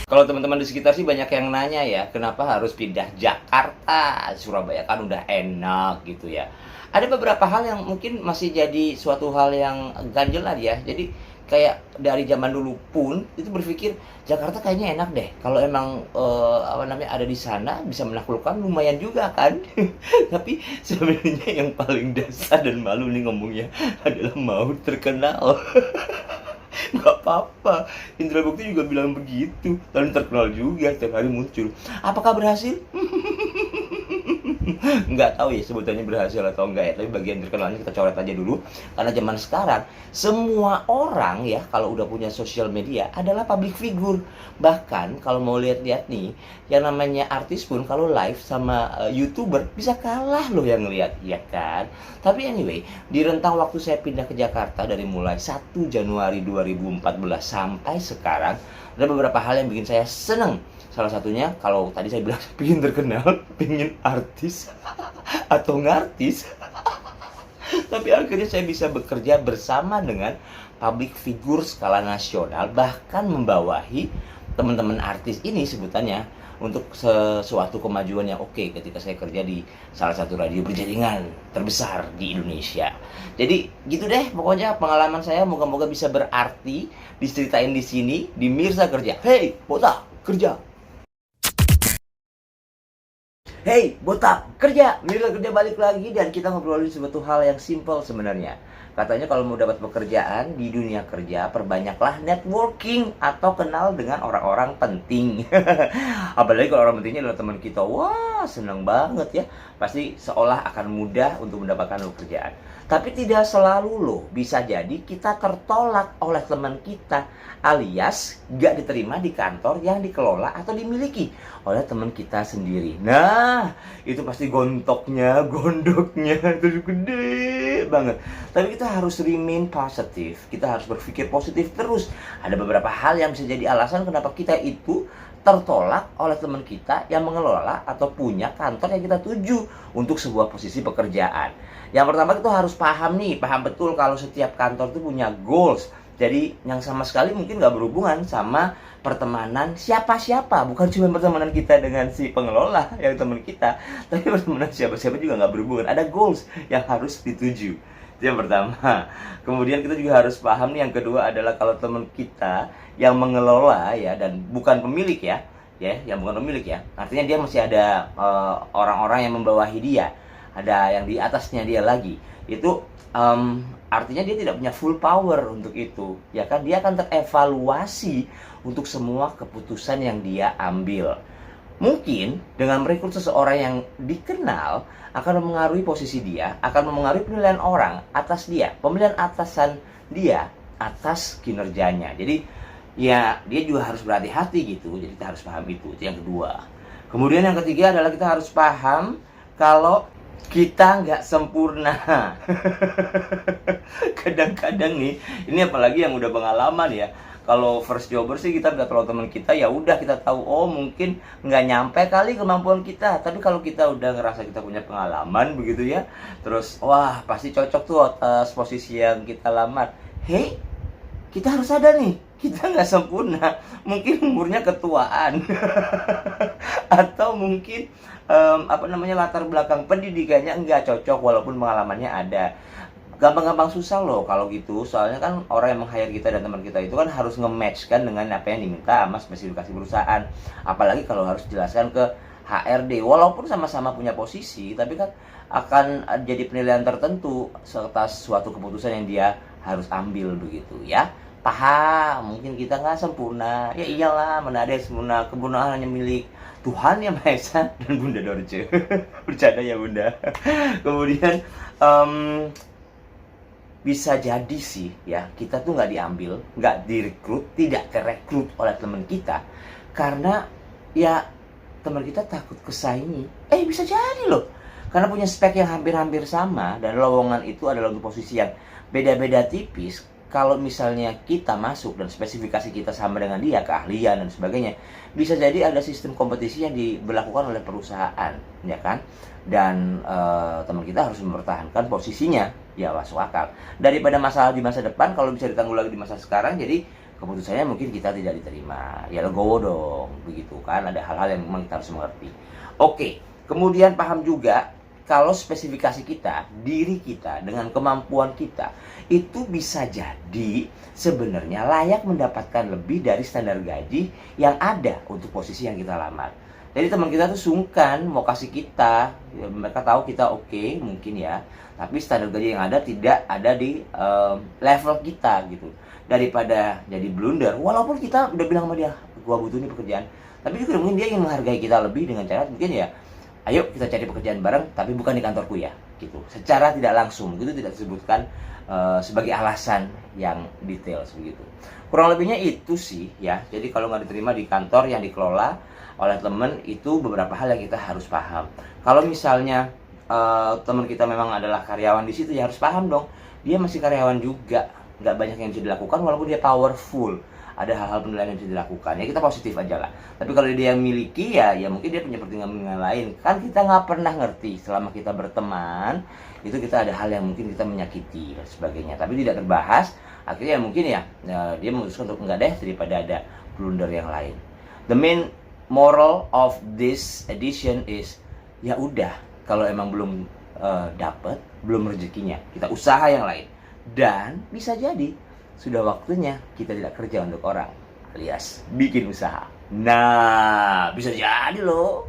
Kalau teman-teman di sekitar sih banyak yang nanya ya, kenapa harus pindah Jakarta? Surabaya kan udah enak gitu ya. Ada beberapa hal yang mungkin masih jadi suatu hal yang ganjelan ya. Jadi kayak dari zaman dulu pun itu berpikir Jakarta kayaknya enak deh. Kalau emang apa namanya ada di sana bisa menaklukkan lumayan juga kan. Tapi sebenarnya yang paling dasar dan malu nih ngomongnya adalah mau terkenal. Nggak apa-apa, Indra Bekti juga bilang begitu dan terkenal juga, setiap hari muncul. Apakah berhasil? Nggak tahu ya sebutannya berhasil atau enggak ya, tapi bagian terkenalnya kita coret aja dulu. Karena zaman sekarang semua orang ya kalau udah punya sosial media adalah public figure. Bahkan kalau mau lihat-lihat nih, yang namanya artis pun kalau live sama youtuber bisa kalah loh yang ngeliat, ya kan. Tapi anyway, di rentang waktu saya pindah ke Jakarta dari mulai 1 Januari 2014 sampai sekarang, ada beberapa hal yang bikin saya seneng. Salah satunya, kalau tadi saya bilang pengen terkenal, pengen artis atau ngartis, tapi akhirnya saya bisa bekerja bersama dengan public figure skala nasional, bahkan membawahi teman-teman artis ini sebutannya untuk sesuatu kemajuan yang oke ketika saya kerja di salah satu radio berjaringan terbesar di Indonesia. Jadi gitu deh, pokoknya pengalaman saya moga-moga bisa berarti diceritain di sini di Mirza Kerja. Hey, botak kerja. Hey, botak, kerja! Mirza Kerja balik lagi dan kita ngobrolin suatu hal yang simple sebenarnya. Katanya kalau mau dapat pekerjaan di dunia kerja, perbanyaklah networking atau kenal dengan orang-orang penting. Apalagi kalau orang pentingnya adalah teman kita. Wah, seneng banget ya. Pasti seolah akan mudah untuk mendapatkan pekerjaan. Tapi tidak selalu loh. Bisa jadi kita tertolak oleh teman kita, alias gak diterima di kantor yang dikelola atau dimiliki oleh teman kita sendiri. Nah, itu pasti gondoknya terus gede banget. Tapi kita harus remain positif. Kita harus berpikir positif terus. Ada beberapa hal yang bisa jadi alasan kenapa kita itu tertolak oleh teman kita yang mengelola atau punya kantor yang kita tuju untuk sebuah posisi pekerjaan. Yang pertama, kita harus paham nih, paham betul kalau setiap kantor itu punya goals. Jadi yang sama sekali mungkin nggak berhubungan sama pertemanan siapa-siapa. Bukan cuma pertemanan kita dengan si pengelola yang teman kita, tapi pertemanan siapa-siapa juga nggak berhubungan. Ada goals yang harus dituju. Itu yang pertama. Kemudian kita juga harus paham nih, yang kedua adalah kalau teman kita yang mengelola ya dan bukan pemilik ya, yang bukan pemilik ya. Artinya dia masih ada orang-orang yang membawahi dia, ada yang di atasnya dia lagi. Itu artinya dia tidak punya full power untuk itu, ya kan? Dia akan terevaluasi untuk semua keputusan yang dia ambil. Mungkin dengan merekrut seseorang yang dikenal akan mempengaruhi posisi dia, akan mempengaruhi penilaian orang atas dia, pemilihan atasan dia atas kinerjanya. Jadi ya dia juga harus berhati-hati gitu. Jadi kita harus paham itu yang kedua. Kemudian yang ketiga adalah kita harus paham kalau kita nggak sempurna. Kadang-kadang nih, ini apalagi yang udah pengalaman ya. Kalau first jobber sih kita udah tahu teman kita, ya udah kita tahu, oh mungkin nggak nyampe kali kemampuan kita. Tapi kalau kita udah ngerasa kita punya pengalaman begitu ya, terus wah pasti cocok tuh atas posisi yang kita lamar. Hey, kita harus sadar nih, kita nggak sempurna. Mungkin umurnya ketuaan atau mungkin latar belakang pendidikannya nggak cocok walaupun pengalamannya ada. Gampang-gampang susah loh kalau gitu, soalnya kan orang yang meng-hire kita dan teman kita itu kan harus nge-match kan dengan apa yang diminta sama spesifikasi perusahaan. Apalagi kalau harus jelaskan ke HRD, walaupun sama-sama punya posisi, tapi kan akan jadi penilaian tertentu atas suatu keputusan yang dia harus ambil begitu ya. Paham, mungkin kita nggak sempurna. Ya iyalah, mana ada yang sempurna, kebenaran hanya milik Tuhan Yang Maha Esa dan Bunda Dorce. Bercanda ya Bunda. Kemudian bisa jadi sih ya, kita tuh nggak diambil, nggak direkrut, tidak terekrut oleh teman kita karena ya teman kita takut kesaingi. Bisa jadi loh, karena punya spek yang hampir-hampir sama dan lowongan itu adalah untuk posisi yang beda-beda tipis. Kalau misalnya kita masuk dan spesifikasi kita sama dengan dia, keahlian dan sebagainya, bisa jadi ada sistem kompetisi yang diberlakukan oleh perusahaan, ya kan? Dan teman kita harus mempertahankan posisinya, ya masuk akal. Daripada masalah di masa depan, kalau bisa ditanggulangi di masa sekarang, jadi keputusannya mungkin kita tidak diterima, ya legowo dong, begitu kan. Ada hal-hal yang memang kita harus mengerti. Oke, kemudian paham juga kalau spesifikasi kita, diri kita dengan kemampuan kita itu bisa jadi sebenarnya layak mendapatkan lebih dari standar gaji yang ada untuk posisi yang kita lamar. Jadi teman kita tuh sungkan mau kasih kita, ya, mereka tahu kita oke, mungkin ya, tapi standar gaji yang ada tidak ada di level kita gitu. Daripada jadi blunder, walaupun kita udah bilang sama dia, gua butuh nih pekerjaan, tapi juga mungkin dia ingin menghargai kita lebih dengan cara mungkin ya, ayo kita cari pekerjaan bareng, tapi bukan di kantorku ya, gitu. Secara tidak langsung, itu tidak disebutkan sebagai alasan yang detail begitu. Kurang lebihnya itu sih ya. Jadi kalau nggak diterima di kantor yang dikelola oleh teman, itu beberapa hal yang kita harus paham. Kalau misalnya teman kita memang adalah karyawan di situ, ya harus paham dong, dia masih karyawan juga. Nggak banyak yang bisa dilakukan walaupun dia powerful. Ada hal-hal penilaian yang bisa dilakukan, ya kita positif aja lah. Tapi kalau dia yang miliki ya mungkin dia punya pertimbangan lain. Kan kita nggak pernah ngerti selama kita berteman, itu kita ada hal yang mungkin kita menyakiti dan sebagainya. Tapi tidak terbahas, akhirnya mungkin ya dia memutuskan untuk enggak deh daripada ada blunder yang lain. The main moral of this edition is, ya udah, kalau emang belum dapet, belum rezekinya, kita usaha yang lain. Dan bisa jadi sudah waktunya kita tidak kerja untuk orang, alias bikin usaha. Nah, bisa jadi loh.